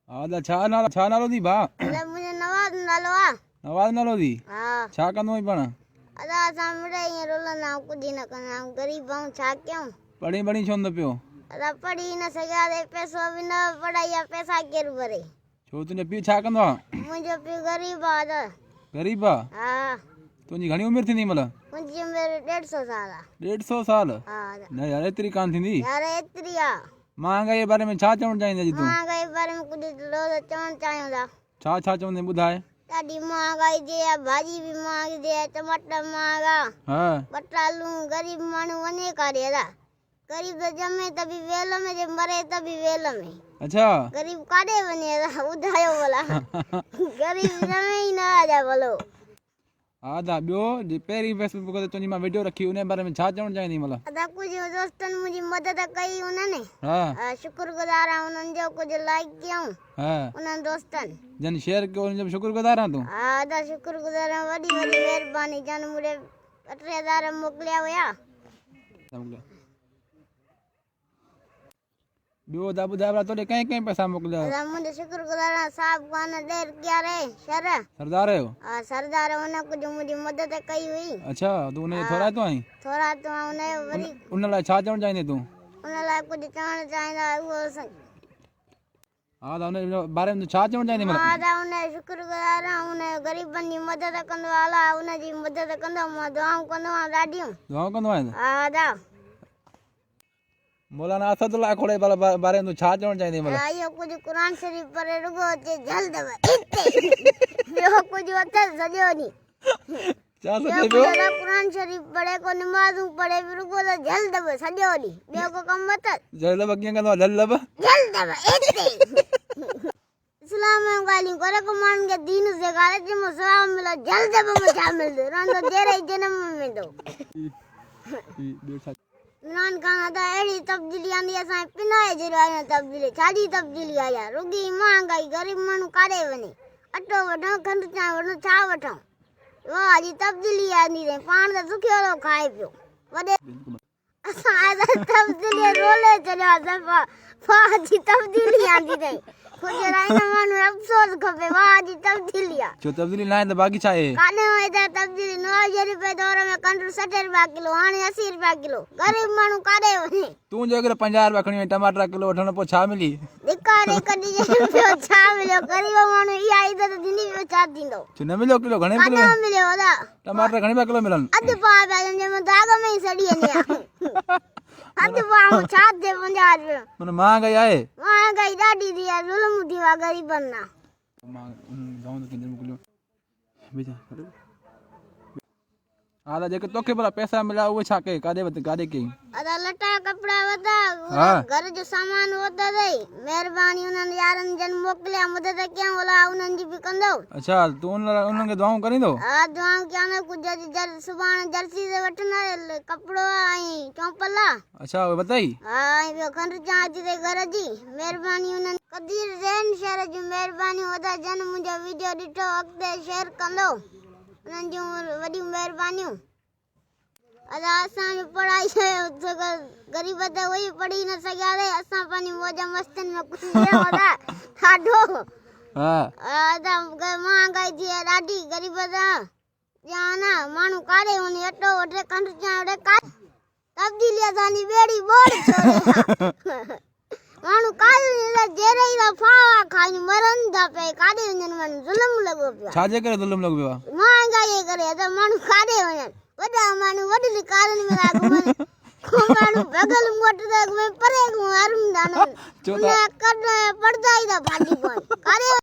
आदा छा नालो दी भा अदा मुझे नवाज नालो आ नवाज नालो दी हां छा कंदो आई पण अदा असां मिड़े ये रोला ना कुछ न करना गरीब हूं छा क्यों पढ़ी बड़ी छो न पियो अदा पढ़ी न सगा दे पैसो भी न पढ़ाई पैसा केर भरे छो तुने पियो छा कंदो आ मुझे पियो गरीब आ अदा गरीब आ हां तुंजी घणी उम्र थींदी मतलब मुझे मेरे 150 साल आ 150 साल हां अदा न यार एतरी कान थींदी यार एतरी आ महंगाई बारे में छा चवण चाहींदा जी तू महंगाई बारे में कुछ लोग चवण चाहियो छा चवंदे ॿुधाए ॾाढी महंगाई जे भाजी भी महंगी जे टमाटर महंगा हां बटालू गरीब माण्हू वञे काॾे अदा गरीब तो जमे त भी वेल में जे मरे त भी वेल में अच्छा गरीब काॾे वञे अदा ॿुधायो भला गरीब जमे ई न आजा भलो हा दा ॿियो जे पहिरीं फेसबुक ते तुंहिंजी मां वीडियो रखी उन बारे में छा चवण चाहींदी मतलब अदा कुछ दोस्तन मुंहिंजी मदद कई उन्हनि हाँ शुक्रगुज़ार आहियां उन्हनि जो कुछ लाइक कयूं हाँ उन्हनि दोस्तन जन शेयर कयो उन जो शुक्रगुज़ार आहीं तूं हा अदा शुक्रगुज़ार आहियां वॾी वॾी महिरबानी जन मुड़े 8000 मोकिलिया हुया ॿियो दा ॿुधाए भला तोॾे कंहिं पैसा मोकिलिया अदा मुंहिंजो शुक्रगुज़ार आहियां साहब कान ॾेर किया रे शर सरदार आहियो हा सरदार हुन कुछ मुंहिंजी मदद कई हुई अच्छा तूं उनखे थोरा तो आहीं थोरा तो हुन वरी उन लाइ छा चवण चाहींदे तूं उन लाइ कुछ चवण चाहींदा उहो हा दा उन बारे में छा चवण चाहींदे मतलब मां दा हुन शुक्रगुज़ार आहियां हुन ग़रीबनि जी मदद कंदो अला हुनजी मदद कंदो मां दुआऊं कंदो आहियां ॾाढियूं दुआऊं कंदो आहीं हा दा मौलाना असदुल्ला खोड़े बारे में तूं छा चवण चाहींदे मतलब इहो कुछ कुरान शरीफ पढ़े रुगो अचे जल्द ॿियो कुछ अथसि सॼो ॾींहुं छा ॿियो सोचे कुछ पियो अदा कुरान शरीफ पढ़े को नमाज़ूं पढ़े बि रुगो त जल्द सॼो ॾींहुं ॿियो को कमु अथसि जलब कीअं कंदो आहे जलब इस्लाम में ॻाल्हियूं करे को माण्हुनि खे दीन सेखारे जंहिंमें सवाब मिले जल्द में छा मिलंदो रहंदो जहिड़े ई जनम में वेंदो ॿियो छा इमरान खान अदा अहिड़ी तब्दीली आंदी असांजे पिनाए जहिड़ो आहे तब्दीली छाजी तब्दीली आई आहे रुगी महांगाई गरीब माण्हू काॾे वञे अटो वठूं खंडु चांहि वठूं छा वठूं वाह जी तब्दीली आंदी अथई पाण त सुखियो थो खाए पियो वॾे असां तब्दीली रोले चलियो आहे वाह जी तब्दीली आंदी अथई गुजरा इन माण्हू अफ़सोस खपे वाह जी तब्दीली आहे छो तब्दीली न आहे त बाक़ी छा आहे काॾे वई त तब्दीली 90 रुपए दौर में खंडु 60 रुपया किलो हाणे 80 रुपया किलो गरीब माण्हू काॾे वञे तूं जो अगरि 50 रुपया खणी टमाटर किलो वठण पोइ छा मिली धिकारी कढी पियो छा मिलियो गरीब माण्हू इहा इज़त ॾिनी पियो छा थींदो छो न मिलियो किलो घणे किलो काॾे मिलियो अदा टमाटर घणे रुपया किलो मिलनि अधु पाव पिया जंहिंमें दाग में ई सड़ी वञे अधु पाव छा थिए 50 रुपया मन महांगाई आहे महांगाई ॾाढी थी आहे ज़ुल्म थी आहे गरीबनि ना हा त जेके तोखे भला पैसा मिलिया उहे छा कई काॾे कई अदा लटा कपिड़ा वधा हा। घर जो सामान वधा अथई महिरबानी उन्हनि यारनि जन मोकिलिया मदद कयूं भला उन्हनि जी बि कंदो अच्छा तूं उन्हनि खे दुआऊं करींदो हा दुआऊं कयां न कुझु सुभाणे जर्सी ते वठंदा कपिड़ो ऐं चौंपल आहे अच्छा उहे बताई हा ऐं ॿियो खंडु चांहि अचे घर जी महिरबानी उन्हनि कदीर ज़ैन शहर जी महिरबानी वधा जन मुंहिंजो वीडियो ॾिठो अॻिते शेयर कंदो उन्हनि जूं वॾियूं महिरबानियूं अदा असांजी पढ़ाई ग़रीब त उहे पढ़ी न सघियासीं असां पंहिंजी मौज मस्तियुनि में कुझु ॾाढो हा अदा महांगाई थी आहे ॾाढी ग़रीब या न माण्हू काॾे वञे अटो वठे खंडु चांहि वठे का तब्दीली असांजी ॿेड़ी ॿोड़ माण्हू काॾे जहिड़े ई फावा खाई मरनि था पिया काॾे वञनि माण्हू ज़ुल्म लॻो पियो छाजे करे ज़ुल्म लॻो पियो आहे महांगाई करे त माण्हू काॾे वञनि वॾा माण्हू वॾी कारनि में था घुमनि माण्हू बगल मोट था घुमनि परे घुमनि छो त कॾहिं पढ़ंदा ई था भाॼी